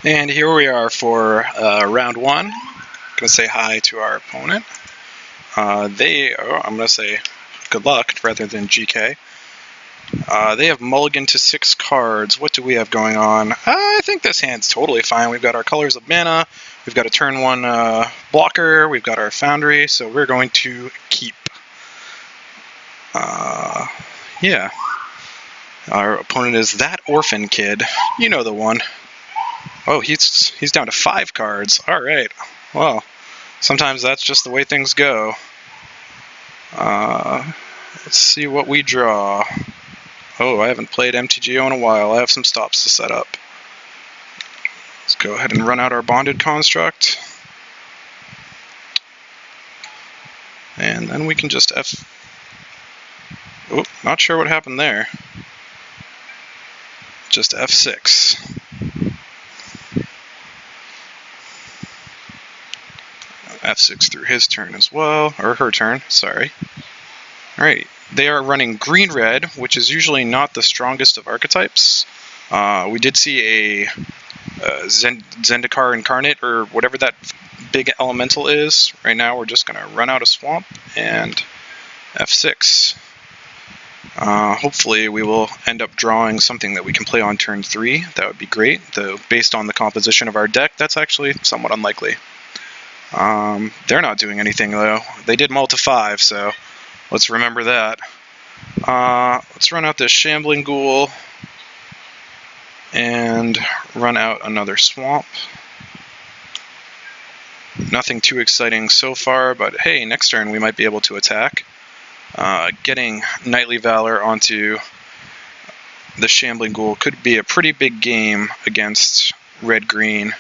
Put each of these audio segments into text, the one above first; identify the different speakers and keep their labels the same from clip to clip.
Speaker 1: And here we are for round one. Gonna say hi to our opponent. I'm gonna say good luck rather than GK. They have mulligan to 6 cards. What do we have going on? I think this hand's totally fine. We've got our colors of mana. We've got a turn 1 blocker. We've got our foundry. So we're going to keep. Yeah. Our opponent is that orphan kid. You know the one. Oh, he's down to 5 cards. All right. Well, sometimes that's just the way things go. Let's see what we draw. Oh, I haven't played MTGO in a while. I have some stops to set up. Let's go ahead and run out our bonded construct. And then we can just Oh, not sure what happened there. Just F6. F6 through his turn as well, or her turn, sorry. Alright, they are running green-red, which is usually not the strongest of archetypes. We did see a Zendikar Incarnate, or whatever that big elemental is. Right now we're just going to run out a swamp and F6. Hopefully we will end up drawing something that we can play on turn 3. That would be great, though based on the composition of our deck, that's actually somewhat unlikely. They're not doing anything, though. They did mull to 5, so let's remember that. Let's run out this Shambling Ghoul and run out another swamp. Nothing too exciting so far, but hey, next turn we might be able to attack. Getting Knightly Valor onto the Shambling Ghoul could be a pretty big game against red-green.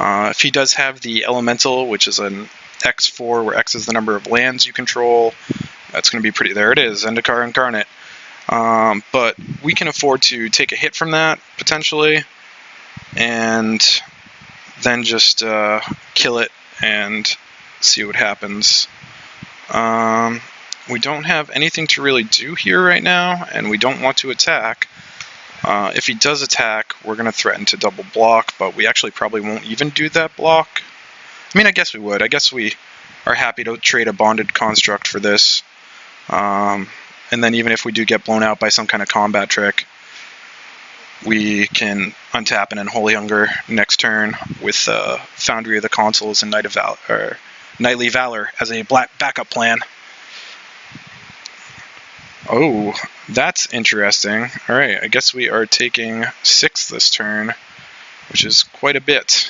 Speaker 1: If he does have the Elemental, which is an X4, where X is the number of lands you control, that's going to be pretty... There it is, Zendikar Incarnate. But we can afford to take a hit from that, potentially, and then just kill it and see what happens. We don't have anything to really do here right now, and we don't want to attack. If he does attack, we're going to threaten to double block, but we actually probably won't even do that block. I mean, I guess we would. I guess we are happy to trade a bonded construct for this. And then even if we do get blown out by some kind of combat trick, we can untap and Unholy Hunger next turn with Foundry of the Consuls and Knightly Valor as a black backup plan. Oh, that's interesting. Alright, I guess we are taking 6 this turn, which is quite a bit.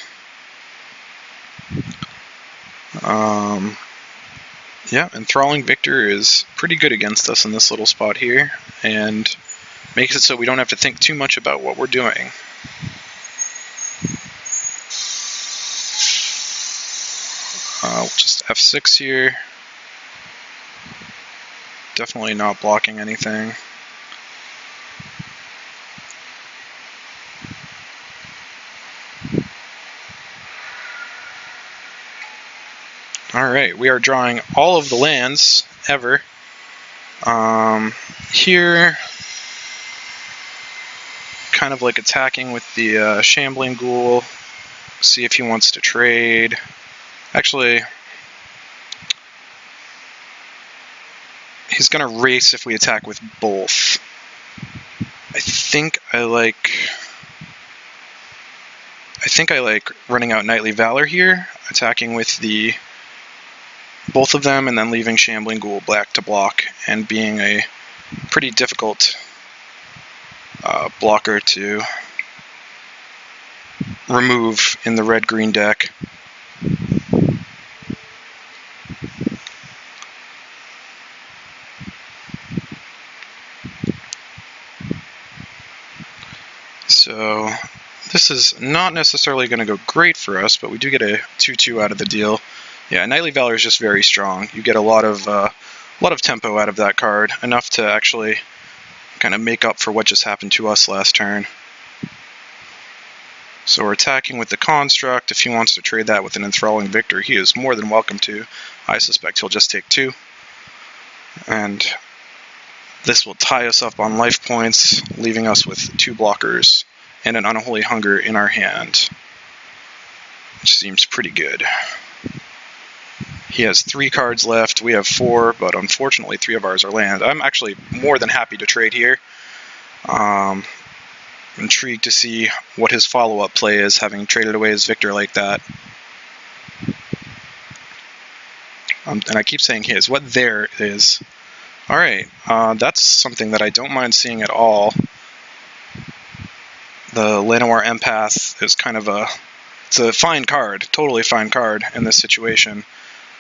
Speaker 1: Yeah, Enthralling Victor is pretty good against us in this little spot here, and makes it so we don't have to think too much about what we're doing. We'll just F6 here. Definitely not blocking anything. Alright, we are drawing all of the lands ever. Here, kind of like attacking with the Shambling Ghoul. See if he wants to trade. Actually, he's going to race if we attack with both. I think I like running out Knightly Valor here, attacking with the both of them and then leaving Shambling Ghoul black to block, and being a pretty difficult blocker to remove in the red-green deck. So this is not necessarily going to go great for us, but we do get a 2/2 out of the deal. Yeah, Knightly Valor is just very strong. You get a lot of tempo out of that card, enough to actually kind of make up for what just happened to us last turn. So we're attacking with the construct. If he wants to trade that with an Enthralling Victor, he is more than welcome to. I suspect he'll just take 2. And this will tie us up on life points, leaving us with 2 blockers and an Unholy Hunger in our hand. which seems pretty good. He has 3 cards left. We have 4, but unfortunately 3 of ours are land. I'm actually more than happy to trade here. Intrigued to see what his follow-up play is, having traded away his victor like that. And I keep saying his. What there is. Alright, that's something that I don't mind seeing at all. The Llanowar Empath is kind of it's a fine card, totally fine card in this situation,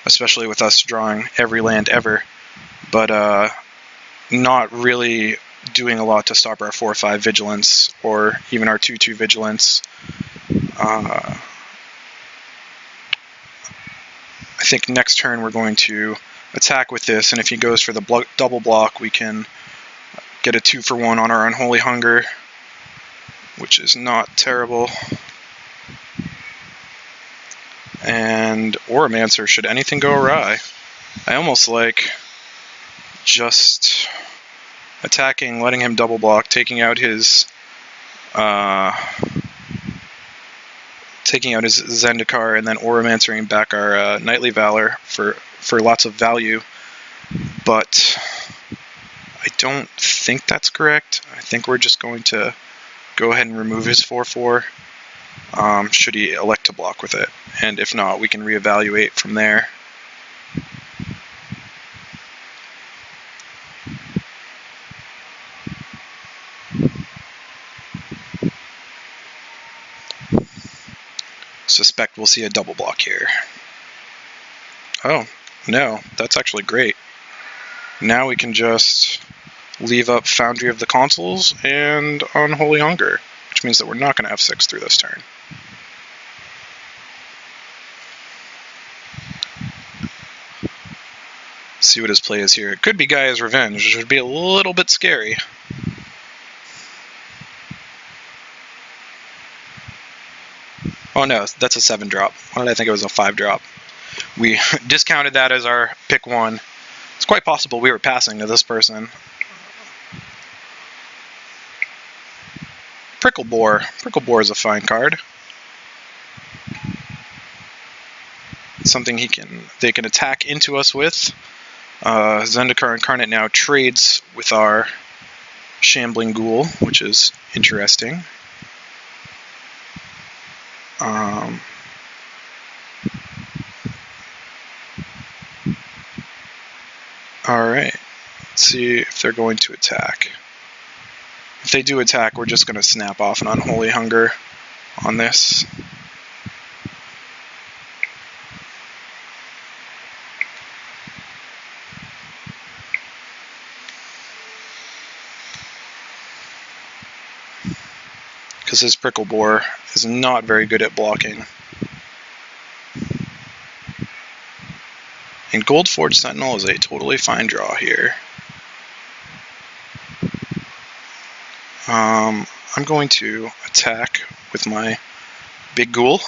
Speaker 1: especially with us drawing every land ever, but not really doing a lot to stop our 4/5 vigilance or even our 2/2 vigilance. I think next turn we're going to attack with this, and if he goes for the double block, we can get a 2-for-1 on our Unholy Hunger, which is not terrible. And Oromancer, should anything go awry. I almost like just attacking, letting him double block, taking out his Zendikar, and then Oromancering back our Knightly Valor for lots of value. But I don't think that's correct. I think we're just going to go ahead and remove his 4/4, should he elect to block with it. And if not, we can reevaluate from there. Suspect we'll see a double block here. Oh, no, that's actually great. Now we can just leave up Foundry of the Consuls and Unholy Hunger, which means that we're not going to F6 through this turn. See what his play is here. It could be Gaia's Revenge, which would be a little bit scary. Oh no, that's a 7-drop. Why did I think it was a 5-drop? We discounted that as our pick 1. It's quite possible we were passing to this person. Prickle Boar. Prickle Boar is a fine card. It's something they can attack into us with. Zendikar Incarnate now trades with our Shambling Ghoul, which is interesting. Alright, let's see if they're going to attack. If they do attack, we're just going to snap off an Unholy Hunger on this. Because his Prickle Boar is not very good at blocking. And Goldforge Sentinel is a totally fine draw here. I'm going to attack with my big ghoul.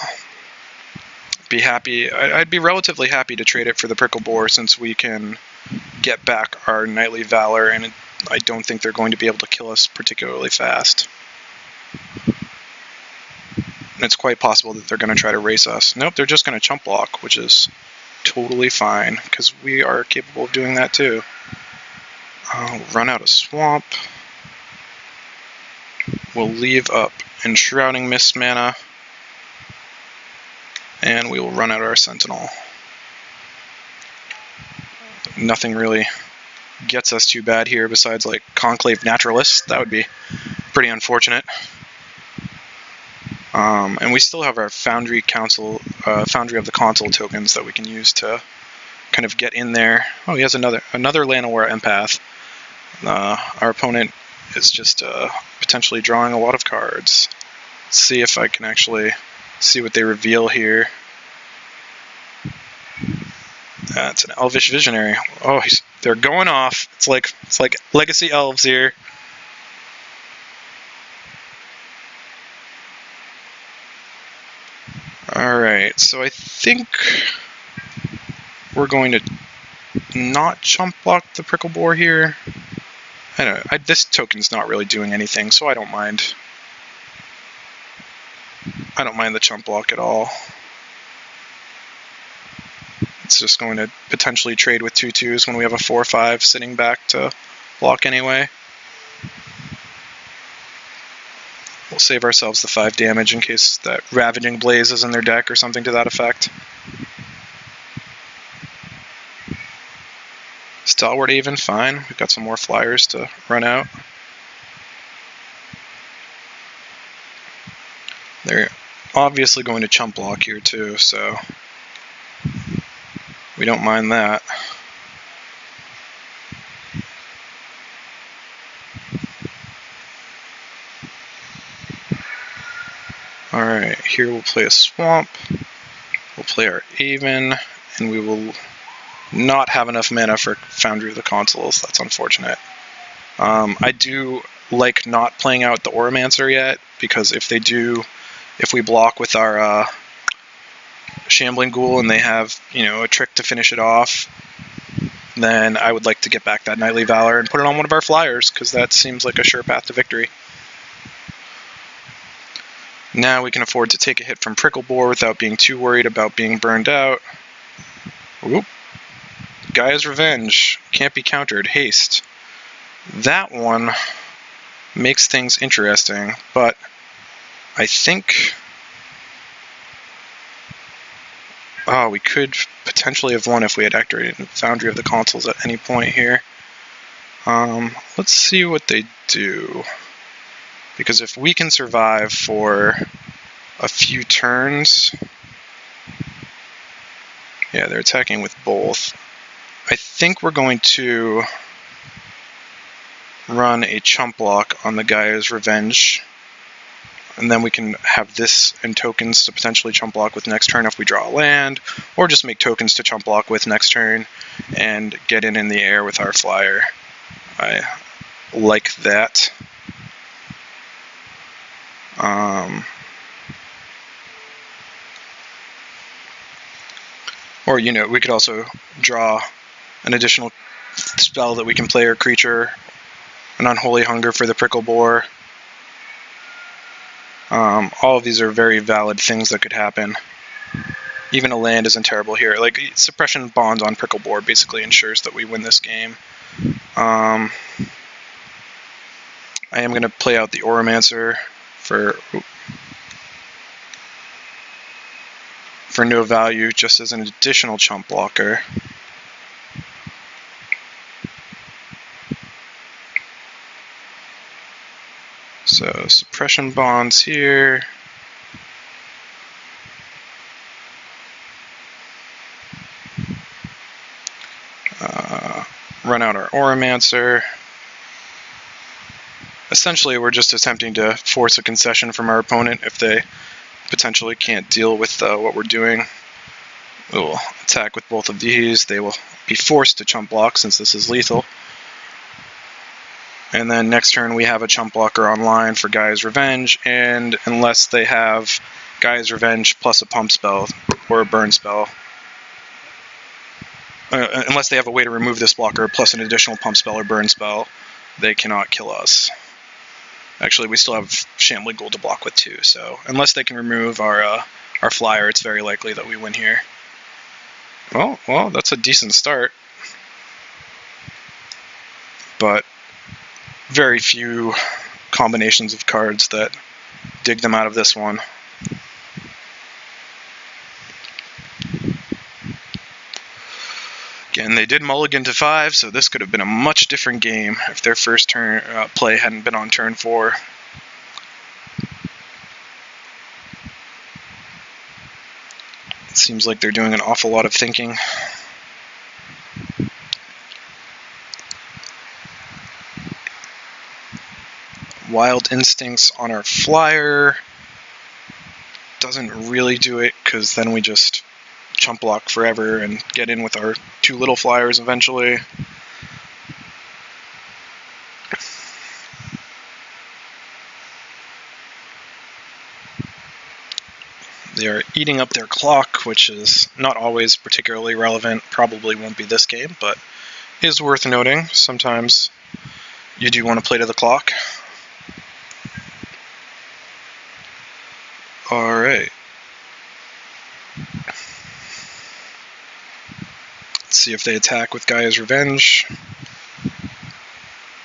Speaker 1: I'd be relatively happy to trade it for the Prickle Boar, since we can get back our Knightly Valor, and I don't think they're going to be able to kill us particularly fast. And it's quite possible that they're going to try to race us. Nope, they're just going to chump block, which is totally fine, because we are capable of doing that too. I'll run out of Swamp. We'll leave up Enshrouding Mist mana, and we will run out our Sentinel. Nothing really gets us too bad here besides like Conclave Naturalist. That would be pretty unfortunate. And we still have our Foundry of the Consul tokens that we can use to kind of get in there. Oh, he has another Llanowar Empath. Our opponent is just potentially drawing a lot of cards. Let's see if I can actually see what they reveal here. That's an Elvish Visionary. Oh, they're going off. It's like Legacy Elves here. Alright, so I think we're going to not chump block the Prickle Boar here. I don't know, this token's not really doing anything, so I don't mind. I don't mind the chump block at all. It's just going to potentially trade with 2/2s when we have a 4/5 sitting back to block anyway. We'll save ourselves the 5 damage in case that Ravaging Blaze is in their deck or something to that effect. Stalwart Haven, fine. We've got some more flyers to run out. They're obviously going to chump block here too, so we don't mind that. Alright, here we'll play a Swamp, we'll play our Haven, and we will not have enough mana for Foundry of the Consuls. That's unfortunate. I do like not playing out the Auramancer yet, because if we block with our Shambling Ghoul and they have, a trick to finish it off, then I would like to get back that Knightly Valor and put it on one of our flyers, because that seems like a sure path to victory. Now we can afford to take a hit from Prickle Boar without being too worried about being burned out. Oop. Gaia's Revenge. Can't be countered. Haste. That one makes things interesting, but I think... Oh, we could potentially have won if we had activated Foundry of the Consuls at any point here. Let's see what they do. Because if we can survive for a few turns... Yeah, they're attacking with both. I think we're going to run a chump block on the Gaia's Revenge. And then we can have this and tokens to potentially chump block with next turn if we draw a land, or just make tokens to chump block with next turn and get in the air with our flyer. I like that. Or, we could also draw an additional spell that we can play or creature, an Unholy Hunger for the Prickle Boar. All of these are very valid things that could happen. Even a land isn't terrible here. Like, Suppression Bond on Prickle Boar basically ensures that we win this game. I am going to play out the Auramancer for no value, just as an additional chump blocker. So, Suppression Bonds here. Run out our Auramancer. Essentially, we're just attempting to force a concession from our opponent if they potentially can't deal with what we're doing. We will attack with both of these. They will be forced to chump block since this is lethal. And then next turn we have a chump blocker online for Gaia's Revenge, and unless they have Gaia's Revenge plus a pump spell or a burn spell, unless they have a way to remove this blocker plus an additional pump spell or burn spell, they cannot kill us. Actually, we still have Shambling Ghoul to block with too, so unless they can remove our flyer, it's very likely that we win here. Well, that's a decent start. But very few combinations of cards that dig them out of this one. Again, they did mulligan to 5, so this could have been a much different game if their first turn play hadn't been on turn 4. It seems like they're doing an awful lot of thinking. Wild Instincts on our flyer doesn't really do it, because then we just chump block forever and get in with our 2 little flyers eventually. They are eating up their clock, which is not always particularly relevant. Probably won't be this game, but is worth noting. Sometimes you do want to play to the clock. Alright. see if they attack with Gaia's Revenge.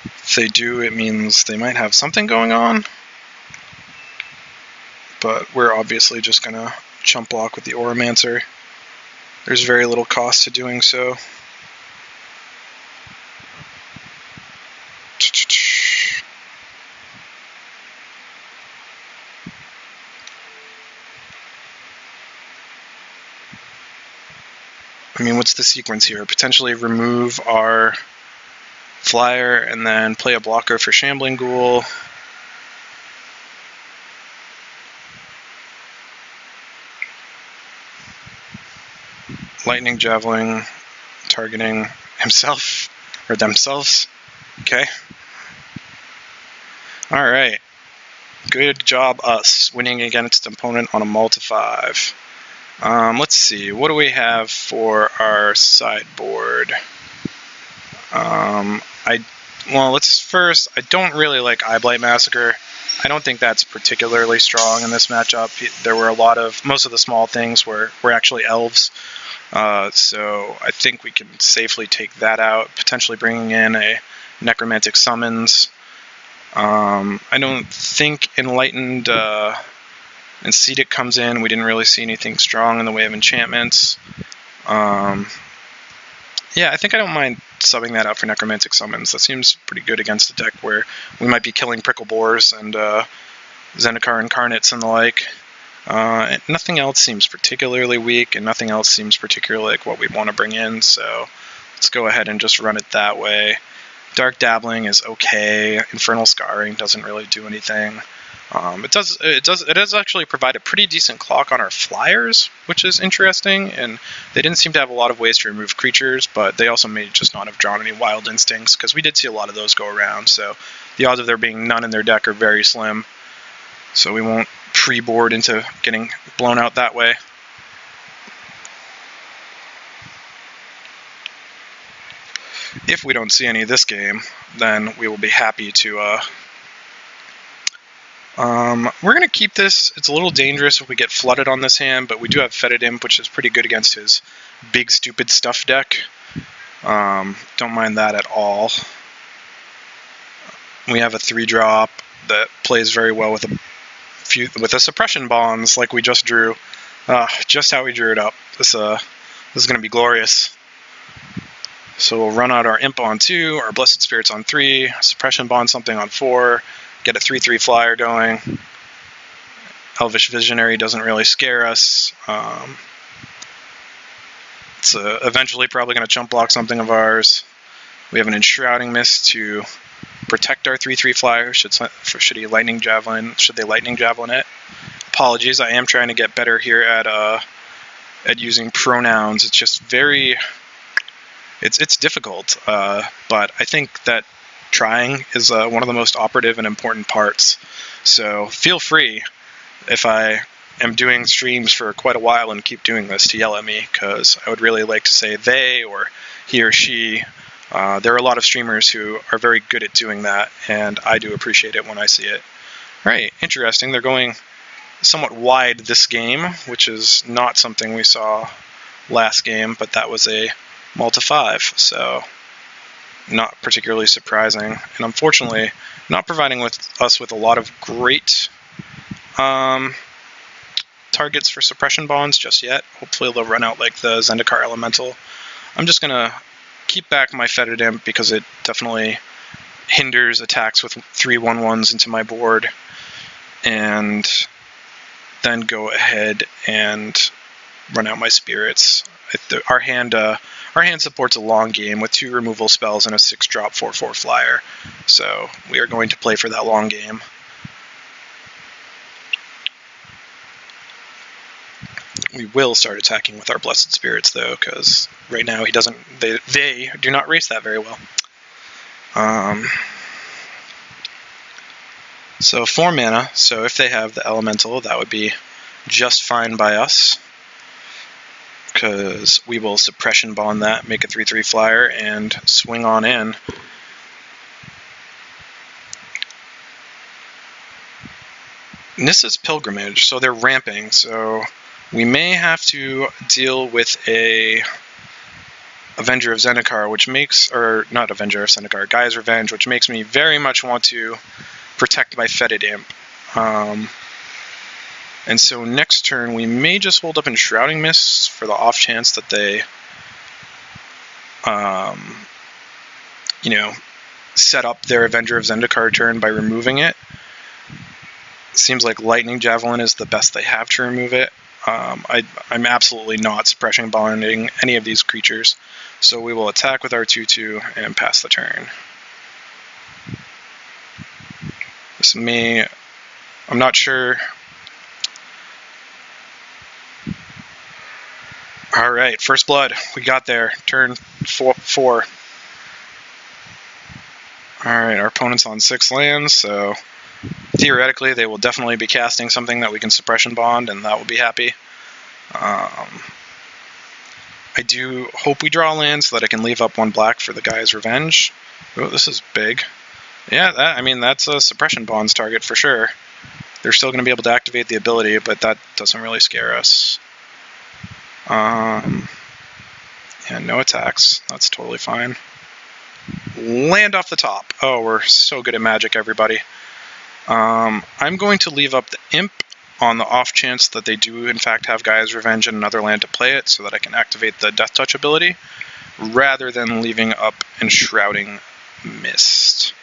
Speaker 1: If they do, it means they might have something going on. But we're obviously just going to chump block with the Oromancer. There's very little cost to doing so. I mean, what's the sequence here? Potentially remove our flyer and then play a blocker for Shambling Ghoul. Lightning Javelin targeting himself or themselves. Okay. Alright. Good job, us, winning against opponent on a multi 5. Let's see, what do we have for our sideboard? I don't really like Eyeblight Massacre. I don't think that's particularly strong in this matchup. There were most of the small things were actually elves. So I think we can safely take that out, potentially bringing in a Necromantic Summons. I don't think Enlightened and Cedic comes in. We didn't really see anything strong in the way of enchantments. Yeah, I think I don't mind subbing that out for Necromantic Summons. That seems pretty good against a deck where we might be killing Prickle Boars and Zendikar Incarnates and the like. Nothing else seems particularly weak, and nothing else seems particularly like what we want to bring in, so let's go ahead and just run it that way. Dark Dabbling is okay. Infernal Scarring doesn't really do anything. It does actually provide a pretty decent clock on our flyers, which is interesting, and they didn't seem to have a lot of ways to remove creatures, but they also may just not have drawn any Wild Instincts, because we did see a lot of those go around, so the odds of there being none in their deck are very slim, so we won't pre-board into getting blown out that way. If we don't see any this game, then we will be happy to we're going to keep this. It's a little dangerous if we get flooded on this hand, but we do have Fetid Imp, which is pretty good against his big, stupid stuff deck. Don't mind that at all. We have a 3-drop that plays very well with a Suppression Bonds like we just drew. Just how we drew it up. This is going to be glorious. So we'll run out our Imp on 2, our Blessed Spirits on 3, Suppression Bond something on 4, get a 3/3 flyer going. Elvish Visionary doesn't really scare us. It's eventually probably going to chump block something of ours. We have an Enshrouding Mist to protect our 3/3 flyer. Should they Lightning Javelin it? Apologies, I am trying to get better here at using pronouns. It's just very... It's difficult, but I think that trying is one of the most operative and important parts. So feel free, if I am doing streams for quite a while and keep doing this, to yell at me, because I would really like to say they or he or she. There are a lot of streamers who are very good at doing that, and I do appreciate it when I see it. Right, interesting. They're going somewhat wide this game, which is not something we saw last game, but that was a multi 5, so not particularly surprising, and unfortunately not providing us with a lot of great targets for Suppression Bonds just yet. Hopefully they'll run out like the Zendikar Elemental. I'm just gonna keep back my Fetid Imp because it definitely hinders attacks with 3/1/1s into my board, and then go ahead and run out my Spirits. Our hand supports a long game with 2 removal spells and a 6-drop 4/4 flyer, so we are going to play for that long game. We will start attacking with our Blessed Spirits though, because right now they do not race that very well. So 4 mana, so if they have the Elemental, that would be just fine by us, because we will Suppression Bond that, make a 3/3 flyer, and swing on in. Nissa's Pilgrimage, so they're ramping, so we may have to deal with a Avenger of Zendikar, which makes, or not Avenger of Zendikar, Gaia's Revenge, which makes me very much want to protect my Fetid Imp. And so next turn we may just hold up Enshrouding Mist for the off chance that they, you know, set up their Avenger of Zendikar turn by removing it. Seems like Lightning Javelin is the best they have to remove it. I'm absolutely not suppression bonding any of these creatures, so we will attack with our 2/2 and pass the turn. This may, I'm not sure. All right, first blood, we got there. Turn 4. All right, our opponent's on 6 lands, so theoretically they will definitely be casting something that we can suppression bond, and that will be happy. I do hope we draw land so that I can leave up 1 black for the Gaia's Revenge. Oh, this is big. Yeah, I mean, that's a suppression bonds target for sure. They're still going to be able to activate the ability, but that doesn't really scare us. Yeah, no attacks. That's totally fine. Land off the top. Oh, we're so good at Magic, everybody. I'm going to leave up the Imp on the off chance that they do in fact have Gaia's Revenge and another land to play it, so that I can activate the Death Touch ability, rather than leaving up Enshrouding Mist.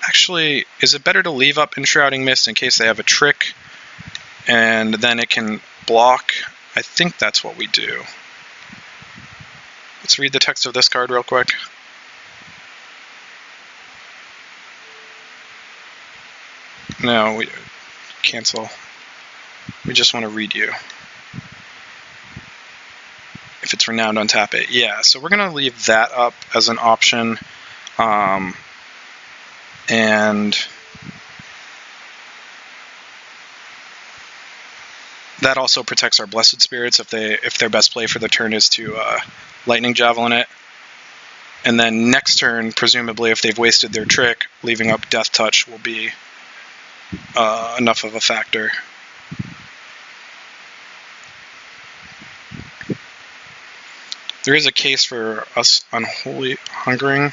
Speaker 1: Actually, is it better to leave up Enshrouding Mist in case they have a trick, and then it can block? I think that's what we do. Let's read the text of this card real quick. No, we cancel. We just want to read you. If it's renowned, untap it. Yeah, so we're going to leave that up as an option. And that also protects our Blessed Spirits if their best play for the turn is to Lightning Javelin it. And then next turn, presumably if they've wasted their trick, leaving up Death Touch will be enough of a factor. There is a case for us Unholy Hungering.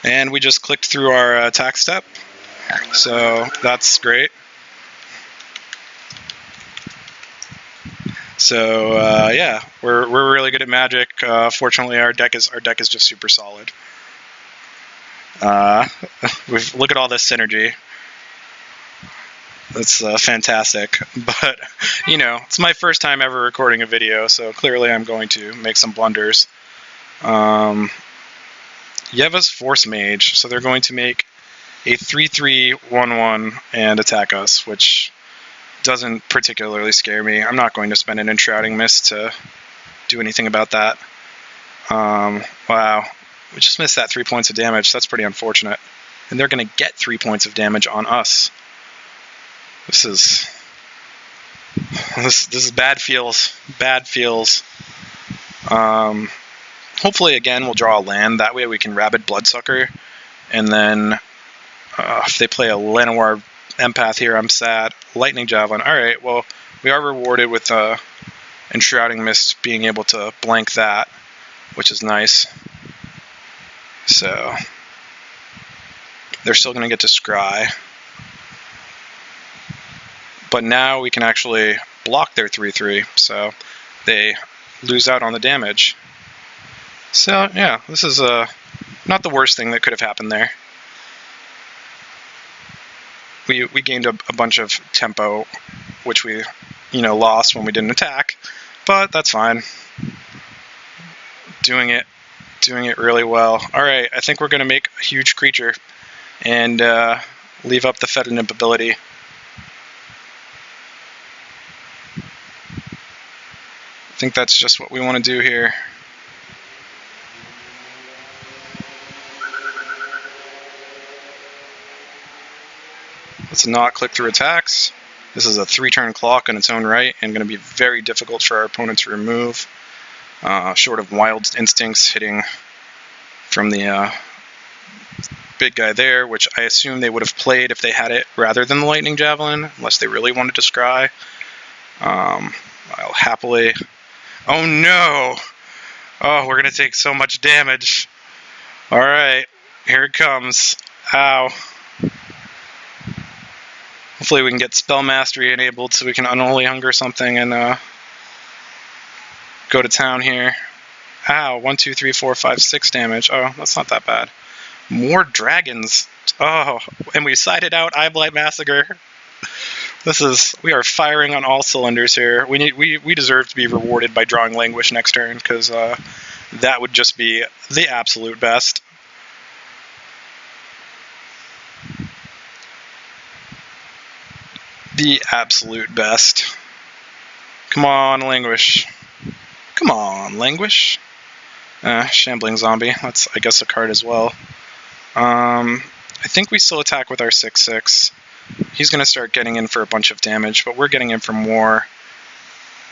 Speaker 1: And we just clicked through our attack step, so that's great. So yeah, we're really good at Magic. Fortunately, our deck is just super solid. Look at all this synergy. That's fantastic. But you know, it's my first time ever recording a video, so clearly I'm going to make some blunders. Yeva's Force Mage, so they're going to make a 3/3/1/1 and attack us, which doesn't particularly scare me. I'm not going to spend an Enshrouding Mist to do anything about that. Wow, we just missed that 3 points of damage. That's pretty unfortunate. And they're going to get 3 points of damage on us. This is bad feels. Bad feels. Hopefully, again, we'll draw a land. That way we can Rabid Bloodsucker. And then if they play a Llanowar Empath here, I'm sad. Lightning Javelin. Alright, well, we are rewarded with Enshrouding Mist being able to blank that, which is nice. So, they're still going to get to Scry. But now we can actually block their 3/3, so they lose out on the damage. So, yeah, this is not the worst thing that could have happened there. We gained a bunch of tempo, which we, lost when we didn't attack, but that's fine. Doing it really well. All right, I think we're going to make a huge creature and leave up the Fetid Imp ability. I think that's just what we want to do here. Let's not click through attacks. This is a 3-turn clock in its own right and going to be very difficult for our opponent to remove. Short of Wild Instincts hitting from the big guy there, which I assume they would have played if they had it rather than the lightning javelin, unless they really wanted to scry. I'll happily... Oh no! Oh, we're gonna take so much damage. Alright, here it comes. Ow. Hopefully we can get Spell Mastery enabled so we can Unholy Hunger something and go to town here. Ow, 1, 2, 3, 4, 5, 6 damage. Oh, that's not that bad. More dragons. Oh, and we sided out Eyeblight Massacre. We are firing on all cylinders here. We deserve to be rewarded by drawing Languish next turn, because that would just be the absolute best. The absolute best. Come on, Languish. Come on, Languish. Shambling Zombie. That's, I guess, a card as well. I think we still attack with our 6/6. He's going to start getting in for a bunch of damage, but we're getting in for more.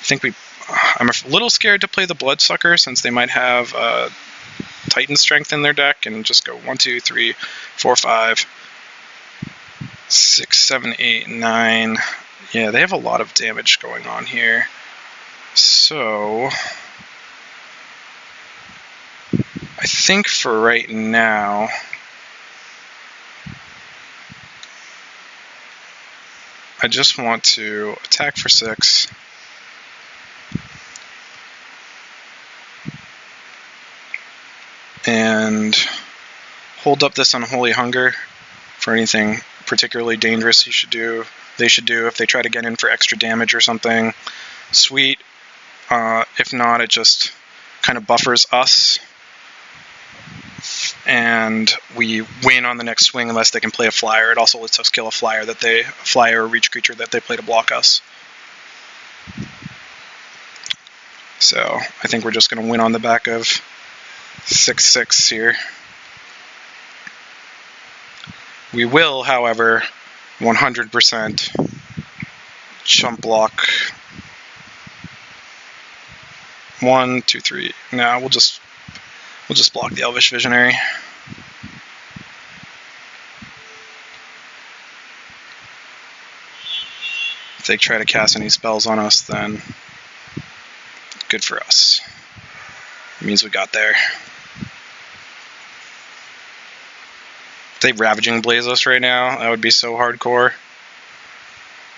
Speaker 1: I'm a little scared to play the Bloodsucker, since they might have Titan Strength in their deck, and just go 1, 2, 3, 4, 5, 6, 7, 8, 9. Yeah, they have a lot of damage going on here. So I think for right now, I just want to attack for 6. And hold up this Unholy Hunger for anything particularly dangerous they should do if they try to get in for extra damage or something. Sweet. If not, it just kind of buffers us, and we win on the next swing unless they can play a flyer. It also lets us kill a flyer or reach creature that they play to block us. So I think we're just going to win on the back of 6/6 here. We will, however, 100% chump block. 1, 2, 3. No, we'll just block the Elvish Visionary. If they try to cast any spells on us, then good for us. It means we got there. If they Ravaging Blaze us right now, that would be so hardcore.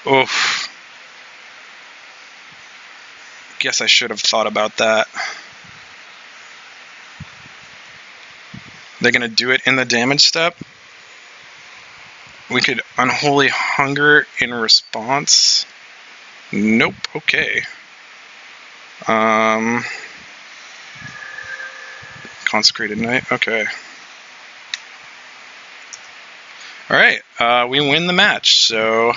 Speaker 1: Oof. Guess I should have thought about that. They're going to do it in the damage step. We could Unholy Hunger in response. Nope, okay. Consecrated Knight, okay. Alright, we win the match, so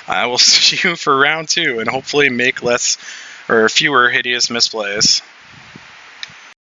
Speaker 1: I will see you for round 2, and hopefully make fewer hideous misplays.